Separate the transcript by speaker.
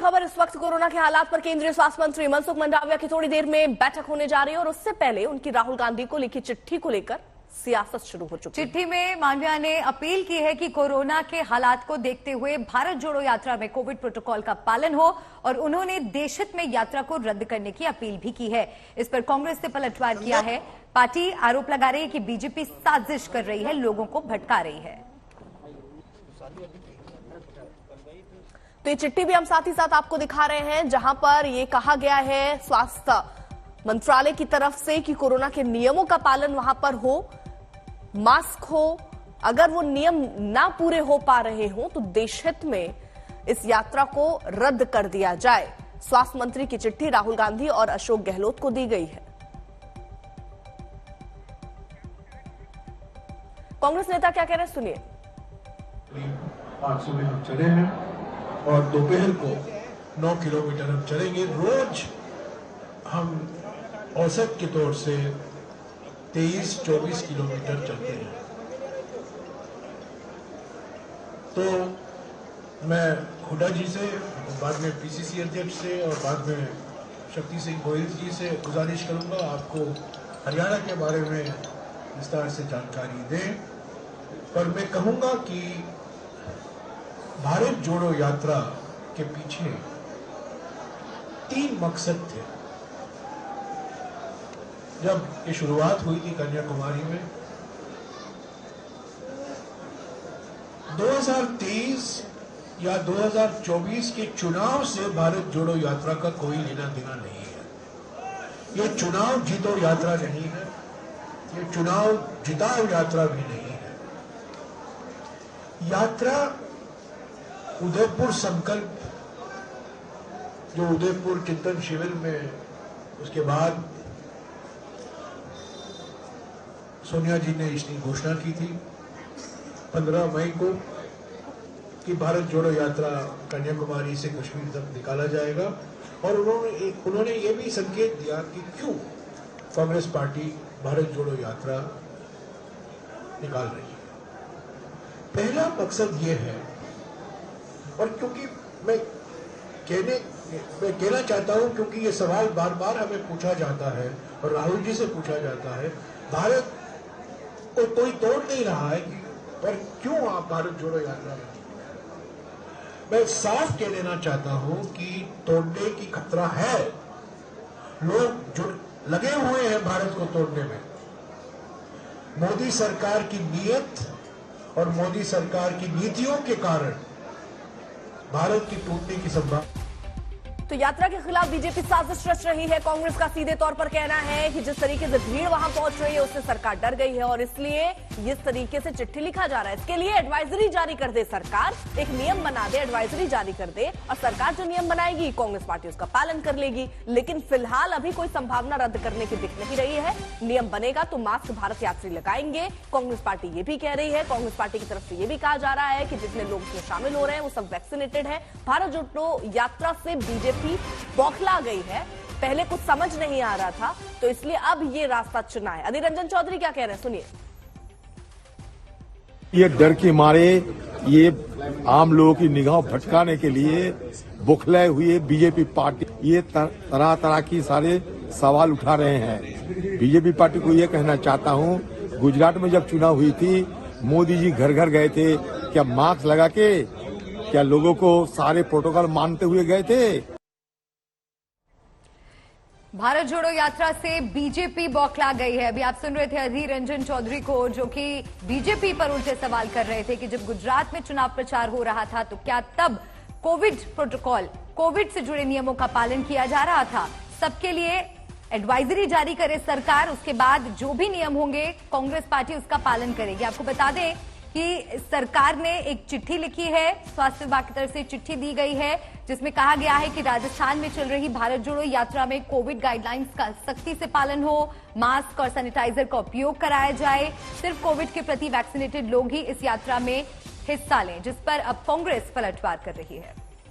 Speaker 1: खबर इस वक्त कोरोना के हालात पर केंद्रीय स्वास्थ्य मंत्री मनसुख मंडाविया की थोड़ी देर में बैठक होने जा रही है और उससे पहले उनकी राहुल गांधी को लिखी चिट्ठी को लेकर सियासत शुरू हो चुकी है।
Speaker 2: चिट्ठी में मांडविया ने अपील की है कि कोरोना के हालात को देखते हुए भारत जोड़ो यात्रा में कोविड प्रोटोकॉल का पालन हो और उन्होंने देशहित में यात्रा को रद्द करने की अपील भी की है। इस पर कांग्रेस ने पलटवार किया है। पार्टी आरोप लगा रही है कि बीजेपी साजिश कर रही है, लोगों को भटका रही है।
Speaker 1: तो ये चिट्ठी भी हम साथ ही साथ आपको दिखा रहे हैं, जहां पर ये कहा गया है स्वास्थ्य मंत्रालय की तरफ से कि कोरोना के नियमों का पालन वहां पर हो, मास्क हो, अगर वो नियम ना पूरे हो पा रहे हो तो देशहित में इस यात्रा को रद्द कर दिया जाए। स्वास्थ्य मंत्री की चिट्ठी राहुल गांधी और अशोक गहलोत को दी गई है। कांग्रेस नेता क्या कह रहे हैं, सुनिए।
Speaker 3: आज सुबह हम चले हैं और दोपहर को 9 किलोमीटर हम चलेंगे। रोज हम औसत के तौर से 23-24 किलोमीटर चलते हैं। तो मैं हुड्डा जी से, बाद में पीसीसी अध्यक्ष से और बाद में शक्ति सिंह गोयल जी से गुजारिश करूंगा आपको हरियाणा के बारे में विस्तार से जानकारी दें। पर मैं कहूंगा कि भारत जोड़ो यात्रा के पीछे 3 मकसद थे। जब ये शुरुआत हुई थी कन्याकुमारी में 2023 या 2024 के चुनाव से भारत जोड़ो यात्रा का कोई लेना देना नहीं है। ये चुनाव जीतो यात्रा नहीं है, ये चुनाव जिताओ यात्रा भी नहीं है। यात्रा उदयपुर संकल्प, जो उदयपुर चिंतन शिविर में उसके बाद सोनिया जी ने इसकी घोषणा की थी 15 मई को कि भारत जोड़ो यात्रा कन्याकुमारी से कश्मीर तक निकाला जाएगा। और उन्होंने ये भी संकेत दिया कि क्यों कांग्रेस पार्टी भारत जोड़ो यात्रा निकाल रही है। पहला मकसद ये है, और क्योंकि मैं कहना चाहता हूं, क्योंकि ये सवाल बार बार हमें पूछा जाता है और राहुल जी से पूछा जाता है, भारत को कोई तोड़ नहीं रहा है कि पर क्यों आप भारत जोड़ो यात्रा में। मैं साफ कह देना चाहता हूं कि तोड़ने की खतरा है। लोग लगे हुए हैं भारत को तोड़ने में। मोदी सरकार की नीयत और मोदी सरकार की नीतियों के कारण भारत की टूटने की संभावना।
Speaker 1: तो यात्रा के खिलाफ बीजेपी साजिश रच रही है। कांग्रेस का सीधे तौर पर कहना है कि जिस तरीके से भीड़ वहां पहुंच रही है उससे सरकार डर गई है और इसलिए इस तरीके से चिट्ठी लिखा जा रहा है। इसके लिए एडवाइजरी जारी कर दे सरकार, एक नियम बना दे, एडवाइजरी जारी कर दे और सरकार जो नियम बनाएगी कांग्रेस पार्टी उसका पालन कर लेगी। लेकिन फिलहाल अभी कोई संभावना रद्द करने की दिख नहीं रही है। नियम बनेगा तो मास्क भारत यात्री लगाएंगे। कांग्रेस पार्टी ये भी कह रही है, कांग्रेस पार्टी की तरफ से ये भी कहा जा रहा है कि जितने लोग इसमें शामिल हो रहे हैं वो सब वैक्सीनेटेड है। भारत जोड़ो यात्रा से बीजेपी बौखला गई है। पहले कुछ समझ नहीं आ रहा था तो इसलिए अब ये रास्ता चुना है। अधीर रंजन चौधरी क्या कह रहे हैं, सुनिए।
Speaker 4: ये डर के मारे ये आम लोगों की निगाह भटकाने के लिए बौखलाए हुए बीजेपी पार्टी ये तरह तरह की सारे सवाल उठा रहे हैं। बीजेपी पार्टी को ये कहना चाहता हूं, गुजरात में जब चुनाव हुई थी मोदी जी घर घर गए थे, क्या मास्क लगा के क्या लोगों को सारे प्रोटोकॉल मानते हुए गए थे?
Speaker 2: भारत जोड़ो यात्रा से बीजेपी बौखला गई है। अभी आप सुन रहे थे अधीर रंजन चौधरी को, जो कि बीजेपी पर उल्टे सवाल कर रहे थे कि जब गुजरात में चुनाव प्रचार हो रहा था तो क्या तब कोविड प्रोटोकॉल, कोविड से जुड़े नियमों का पालन किया जा रहा था? सबके लिए एडवाइजरी जारी करे सरकार, उसके बाद जो भी नियम होंगे कांग्रेस पार्टी उसका पालन करेगी। आपको बता दें कि सरकार ने एक चिट्ठी लिखी है, स्वास्थ्य विभाग की तरफ से चिट्ठी दी गई है जिसमें कहा गया है कि राजस्थान में चल रही भारत जोड़ो यात्रा में कोविड गाइडलाइंस का सख्ती से पालन हो, मास्क और सैनिटाइजर का उपयोग कराया जाए, सिर्फ कोविड के प्रति वैक्सीनेटेड लोग ही इस यात्रा में हिस्सा लें, जिस पर अब कांग्रेस पलटवार कर रही है।